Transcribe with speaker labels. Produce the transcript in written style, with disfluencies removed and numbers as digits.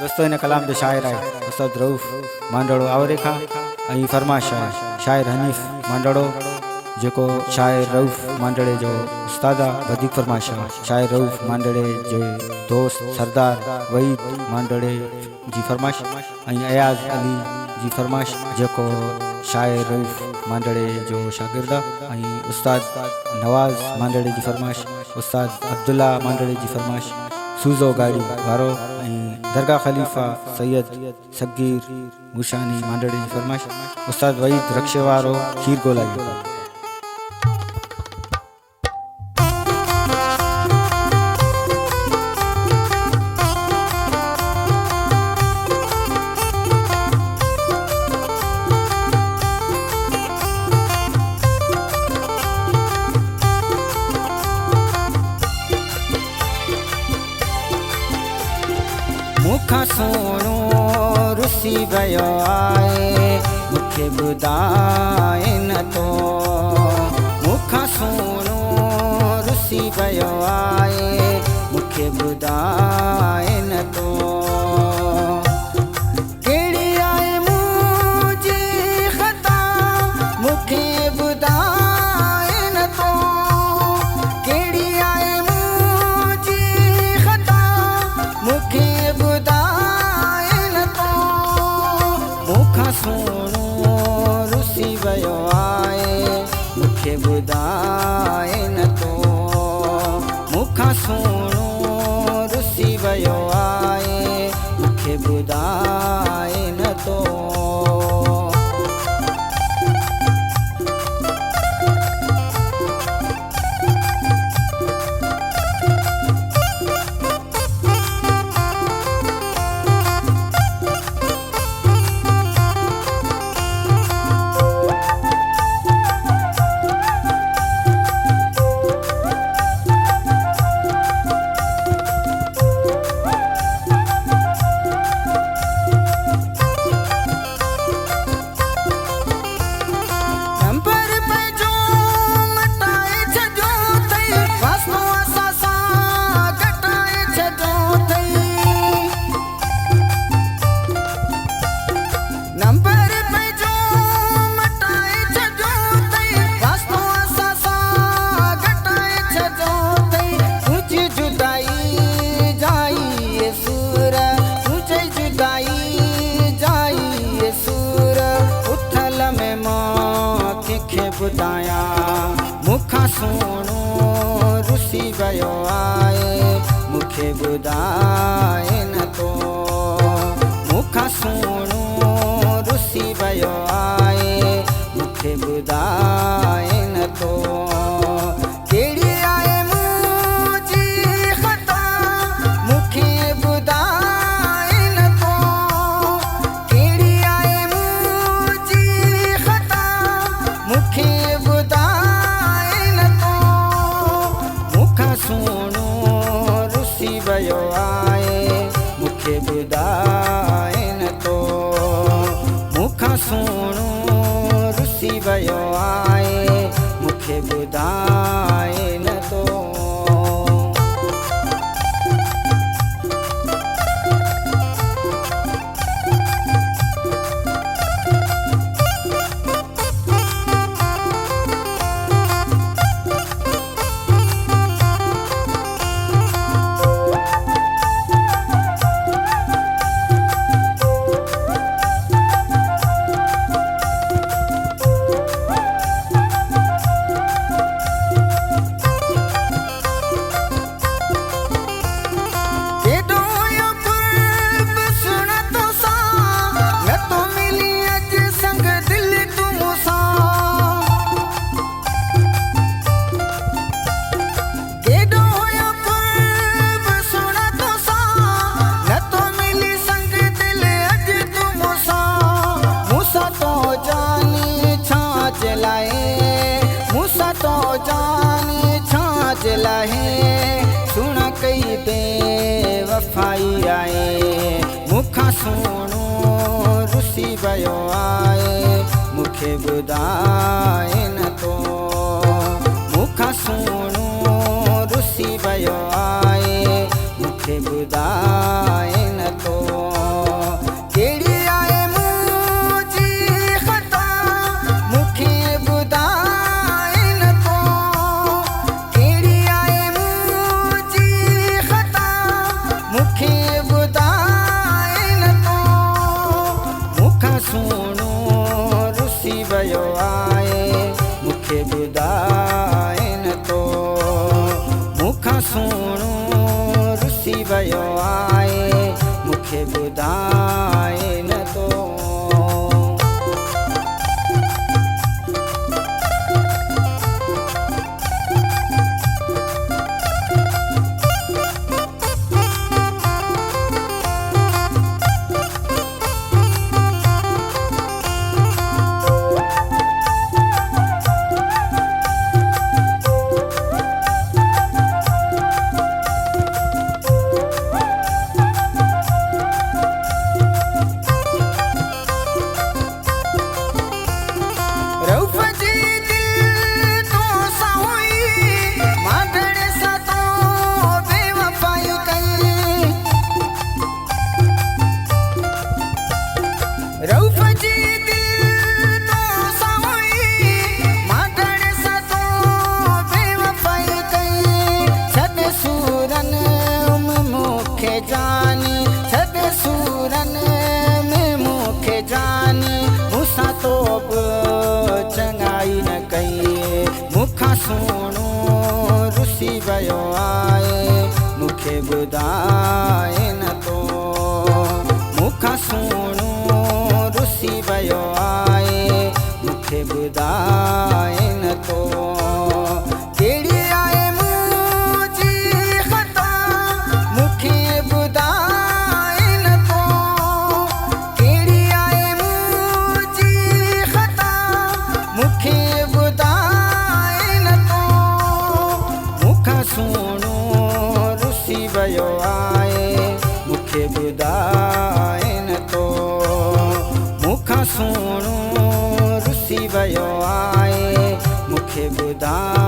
Speaker 1: दोस्तों इन कलाम जो शायर है उस्ताद रऊफ मांडड़ो आवरे खां ऐं फरमाश है शायर हनीफ मांडड़ो जो शायर रऊफ मांडड़े जो उस्ताद वधिक फरमाश है शायर रऊफ मांडड़े जो दोस्त सरदार वहीद मांडड़े जी फरमाश ऐं अयाज अली जी फरमाश जो शायर रऊफ मांडड़े जो शागिर्द ऐं उस्ताद नवाज़ मांडड़े जी फरमाश उस्ताद अब्दुल्ला मांडड़े जी फरमाश सूज़ो गाड़ी वारो दरगाह खलीफा सैयद सगीर मुशानी मांडड़े जी फरमाश उस्ताद वहीद रक्षे वारो खीर गोलाई।
Speaker 2: मुखा सोनो रुसी भयो आए मुखे बुधाए न तो मुखा सोनो रुसी भयो आए मुखे बुधाए न तो केड़ी आए मुझी खता मुखे बुधाए न तो केड़ी आए मुझी खता मुखे सोनो रुसी भयो आए मुखे बुधाए न तो मुखा सोनो रुसी भयो आए मुखे बुधाए न तो बुधाया मुखा सोनो रुसी भयो आए मुखे बुधाए न तो मुखा सोनो रुसी भयो आए मुखे बुधाए न तो केड़ी आए मुझी खता मुखे बुधाए न तो केड़ी आए मुझी खता मुखे सोनो रुसी भयो आए मुखे बुधाए न तो मुखा सोनो रुसी भयो आए मुखे बुधाए न तो सुन कई दे वफाई आए मुखा सोनो रुसी भयो आए मुखे बुधाए न तो मुखा सोनो रुसी भयो आए मुखे बुधाए न तो वियो आहे मूंखे ॿुधाए न तो। चंगाई न कई मुखां सुहिणो रुसी वियो आहे मूंखे ॿुधाए न तो। मुखां सुहिणो रुसी वियो आहे मूंखे ॿुधाए न तो। कहिड़ी आहे मुंहिंजी ख़ता मूंखे ॿुधाए न तो। कहिड़ी आहे मुंहिंजी ख़ता मूंखे ॿुधाए न तो। मुखां सुहिणो रुसी वियो आहे मूंखे ॿुधाए न तो। मुखां सुहिणो रुसी वियो आहे मूंखे ॿुधाए